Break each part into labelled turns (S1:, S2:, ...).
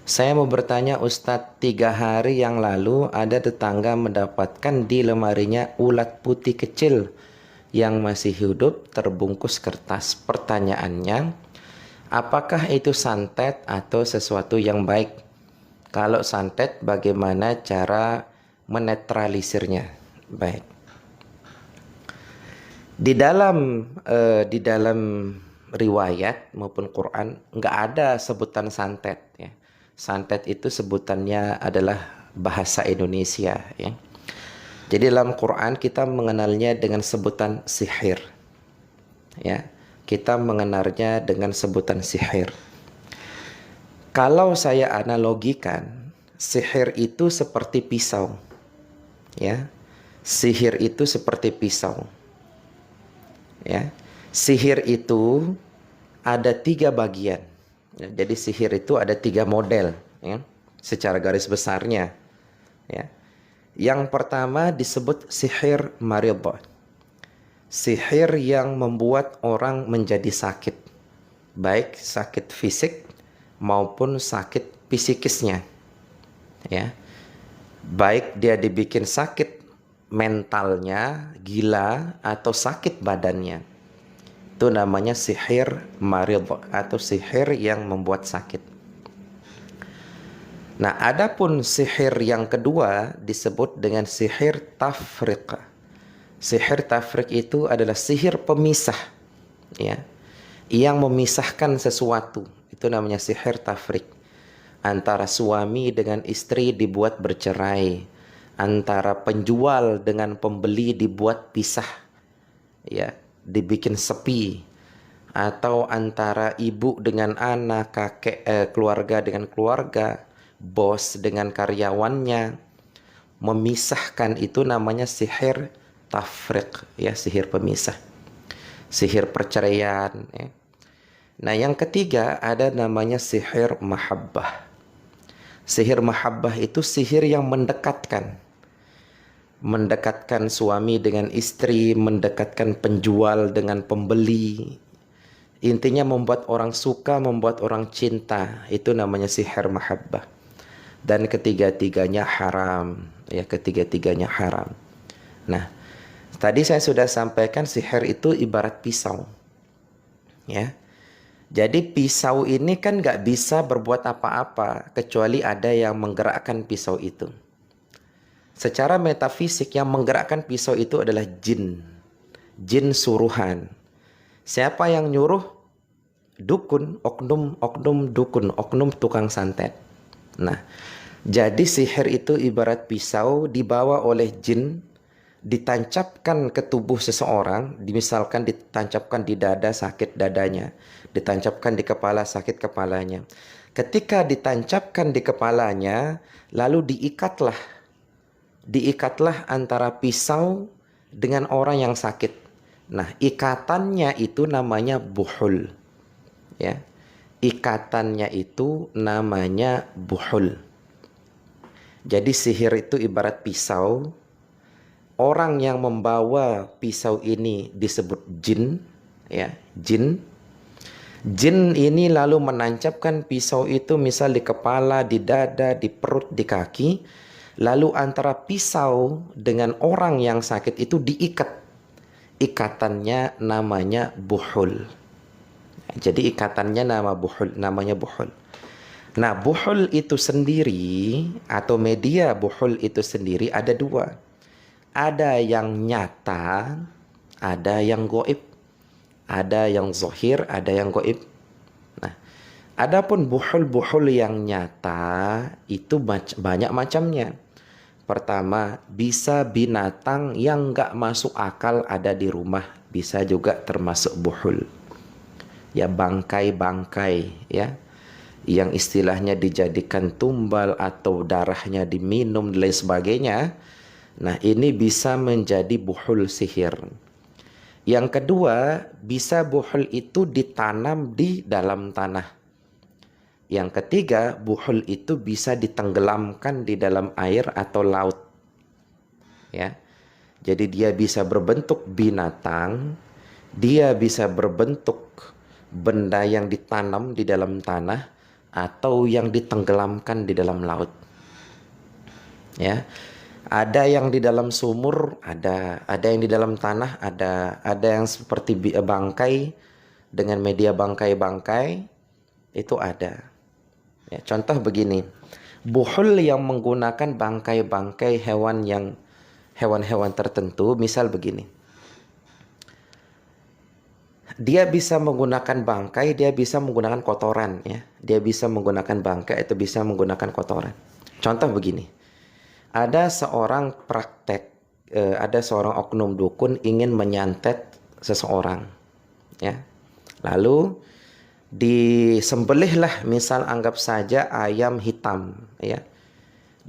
S1: Saya mau bertanya Ustadz, 3 hari yang lalu ada tetangga mendapatkan di lemarinya ulat putih kecil yang masih hidup terbungkus kertas. Pertanyaannya, apakah itu santet atau sesuatu yang baik? Kalau santet, bagaimana cara menetralisirnya? Baik. Di dalam riwayat maupun Quran nggak ada sebutan santet ya. Santet itu sebutannya adalah bahasa Indonesia ya. Jadi dalam Quran kita mengenalnya dengan sebutan sihir ya. Kita mengenalnya dengan sebutan sihir. Kalau saya analogikan, sihir itu seperti pisau ya. Sihir itu seperti pisau. Ya, sihir itu ada 3 bagian. Ya, jadi sihir itu ada 3 model, ya, secara garis besarnya. Ya. Yang pertama disebut sihir maridhah. Sihir yang membuat orang menjadi sakit, baik sakit fisik maupun sakit psikisnya. Ya, baik dia dibikin sakit mentalnya, gila, atau sakit badannya. Itu namanya sihir maridhah atau sihir yang membuat sakit. Nah, adapun sihir yang kedua disebut dengan sihir tafriq. Sihir tafriq itu adalah sihir pemisah, ya, yang memisahkan sesuatu. Itu namanya sihir tafriq. Antara suami dengan istri dibuat bercerai, antara penjual dengan pembeli dibuat pisah, ya, dibikin sepi, atau antara ibu dengan anak, keluarga dengan keluarga, bos dengan karyawannya, memisahkan. Itu namanya sihir tafriq, ya, sihir pemisah, sihir perceraian, ya. Nah, yang ketiga ada namanya sihir mahabbah. Sihir mahabbah itu sihir yang mendekatkan suami dengan istri, mendekatkan penjual dengan pembeli. Intinya membuat orang suka, membuat orang cinta. Itu namanya sihir mahabbah. Dan ketiga-tiganya haram, ya, ketiga-tiganya haram. Nah, tadi saya sudah sampaikan sihir itu ibarat pisau, ya. Jadi pisau ini kan nggak bisa berbuat apa-apa kecuali ada yang menggerakkan pisau itu. Secara metafisik yang menggerakkan pisau itu adalah jin. Jin suruhan. Siapa yang nyuruh? Dukun, oknum dukun, oknum tukang santet. Nah, jadi sihir itu ibarat pisau dibawa oleh jin, ditancapkan ke tubuh seseorang, misalkan ditancapkan di dada, sakit dadanya, ditancapkan di kepala, sakit kepalanya. Ketika ditancapkan di kepalanya, lalu diikatlah antara pisau dengan orang yang sakit. Nah, ikatannya itu namanya buhul, ya. Ikatannya itu namanya buhul. Jadi sihir itu ibarat pisau. Orang yang membawa pisau ini disebut jin, ya, jin. Jin ini lalu menancapkan pisau itu misal di kepala, di dada, di perut, di kaki. Lalu antara pisau dengan orang yang sakit itu diikat. Ikatannya namanya buhul. Jadi ikatannya namanya buhul. Nah, buhul itu sendiri atau media buhul itu sendiri ada 2. Ada yang nyata, ada yang goib. Ada yang zahir, ada yang goib. Nah, adapun buhul-buhul yang nyata itu banyak macamnya. Pertama, bisa binatang yang nggak masuk akal ada di rumah, bisa juga termasuk buhul. Ya, bangkai-bangkai, ya, yang istilahnya dijadikan tumbal atau darahnya diminum dan lain sebagainya. Nah, ini bisa menjadi buhul sihir. Yang kedua, bisa buhul itu ditanam di dalam tanah. Yang ketiga, buhul itu bisa ditenggelamkan di dalam air atau laut. Ya. Jadi dia bisa berbentuk binatang, dia bisa berbentuk benda yang ditanam di dalam tanah, atau yang ditenggelamkan di dalam laut. Ya. Ada yang di dalam sumur, ada yang di dalam tanah, ada yang seperti bangkai dengan media bangkai-bangkai, itu ada. Ya, contoh begini, buhul yang menggunakan bangkai-bangkai hewan-hewan tertentu, misal begini. Dia bisa menggunakan bangkai, dia bisa menggunakan kotoran, ya. Dia bisa menggunakan bangkai atau bisa menggunakan kotoran. Contoh begini. Ada seorang ada seorang oknum dukun ingin menyantet seseorang, ya. Lalu disembelihlah, misal anggap saja ayam hitam, ya.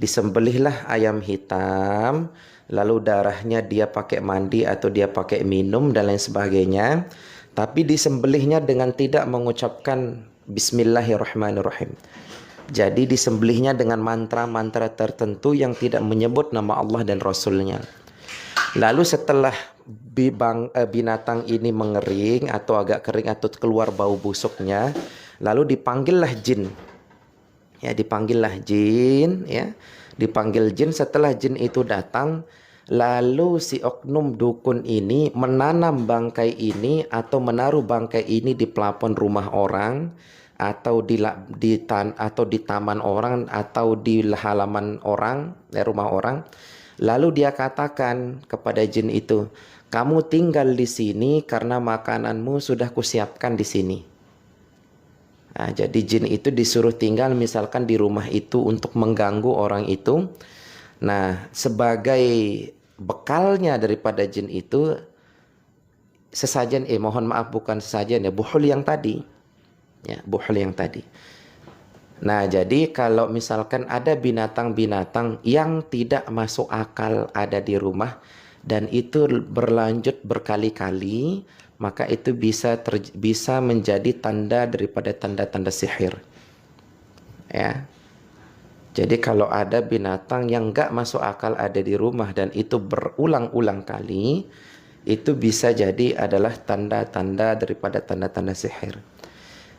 S1: Disembelihlah ayam hitam, lalu darahnya dia pakai mandi atau dia pakai minum dan lain sebagainya. Tapi disembelihnya dengan tidak mengucapkan Bismillahirrahmanirrahim. Jadi disembelihnya dengan mantra-mantra tertentu yang tidak menyebut nama Allah dan Rasulnya. Lalu setelah binatang ini mengering atau agak kering atau keluar bau busuknya, lalu dipanggillah jin. Ya, dipanggillah jin, ya. Dipanggil jin, setelah jin itu datang, lalu si oknum dukun ini menanam bangkai ini atau menaruh bangkai ini di plafon rumah orang, atau di taman orang, atau di halaman orang, rumah orang. Lalu dia katakan kepada jin itu, kamu tinggal di sini karena makananmu sudah kusiapkan di sini. Nah, jadi jin itu disuruh tinggal misalkan di rumah itu untuk mengganggu orang itu. Nah, sebagai bekalnya daripada jin itu sesajen, mohon maaf, bukan sesajen, ya, buhul yang tadi. Ya, buhul yang tadi. Nah, jadi kalau misalkan ada binatang-binatang yang tidak masuk akal ada di rumah dan itu berlanjut berkali-kali, maka itu bisa menjadi tanda daripada tanda-tanda sihir. Ya. Jadi kalau ada binatang yang enggak masuk akal ada di rumah dan itu berulang-ulang kali, itu bisa jadi adalah tanda-tanda daripada tanda-tanda sihir.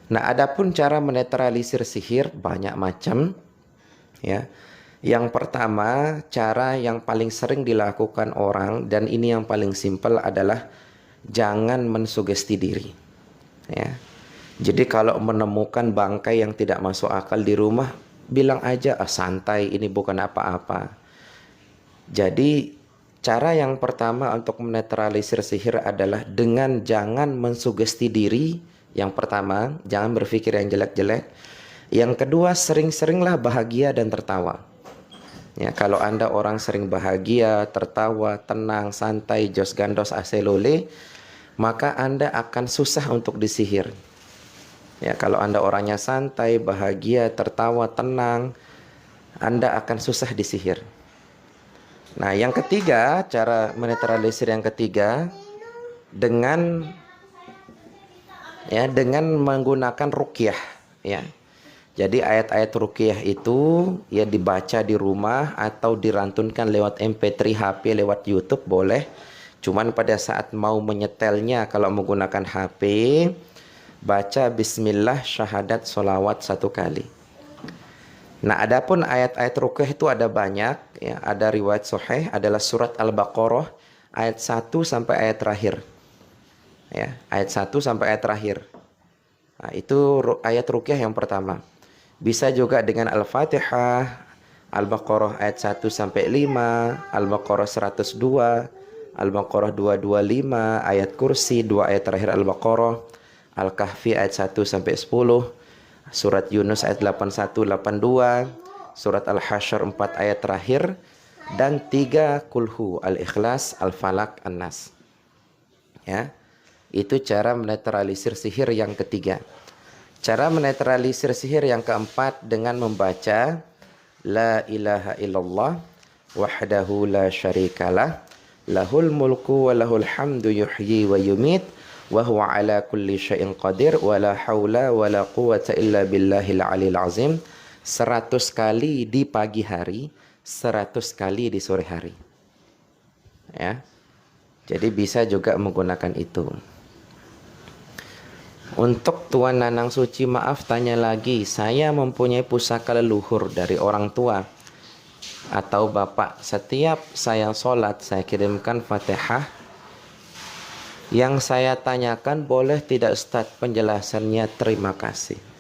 S1: Nah, adapun cara menetralisir sihir banyak macam, ya. Yang pertama, cara yang paling sering dilakukan orang dan ini yang paling simpel adalah jangan mensugesti diri, ya. Jadi kalau menemukan bangkai yang tidak masuk akal di rumah, bilang aja, santai, ini bukan apa-apa. Jadi cara yang pertama untuk menetralisir sihir adalah dengan jangan mensugesti diri. Yang pertama, jangan berpikir yang jelek-jelek. Yang kedua, sering-seringlah bahagia dan tertawa. Ya, kalau Anda orang sering bahagia, tertawa, tenang, santai, jos gandos, aselole, maka Anda akan susah untuk disihir. Ya, kalau Anda orangnya santai, bahagia, tertawa, tenang, Anda akan susah disihir. Nah, yang ketiga, cara menetralisir yang ketiga dengan menggunakan ruqyah, ya. Jadi ayat-ayat ruqyah itu ya dibaca di rumah atau dirantunkan lewat MP3 HP, lewat YouTube boleh. Cuman pada saat mau menyetelnya kalau menggunakan HP, baca bismillah, syahadat, sholawat 1 kali. Nah, adapun ayat-ayat ruqyah itu ada banyak, ya. Ada riwayat sahih adalah surat Al-Baqarah ayat 1 sampai ayat terakhir. Ya, ayat 1 sampai ayat terakhir. Nah, itu ayat ruqyah yang pertama. Bisa juga dengan Al-Fatihah, Al-Baqarah ayat 1 sampai 5, Al-Baqarah 102, Al-Baqarah 225, ayat kursi 2 ayat terakhir Al-Baqarah, Al-Kahfi ayat 1 sampai 10, surat Yunus ayat 81 82, surat Al-Hasyr 4 ayat terakhir, dan 3 kulhu, Al-Ikhlas, Al-Falaq, An-Nas. Ya. Itu cara menetralisir sihir yang ketiga. Cara menetralisir sihir yang keempat dengan membaca La ilaha illallah wahdahu la syarikalah lahul mulku wa lahul hamdu yuhyi wa yumit wa huwa ala kulli syai'in qadir wa la haula wa la quwata illa billahil alil azim. 100 kali di pagi hari, 100 kali di sore hari. Ya. Jadi bisa juga menggunakan itu. Untuk Tuan Nanang Suci, maaf tanya lagi, saya mempunyai pusaka leluhur dari orang tua atau bapak. Setiap saya sholat, saya kirimkan Fatihah. Yang saya tanyakan, boleh tidak Ustaz penjelasannya? Terima kasih.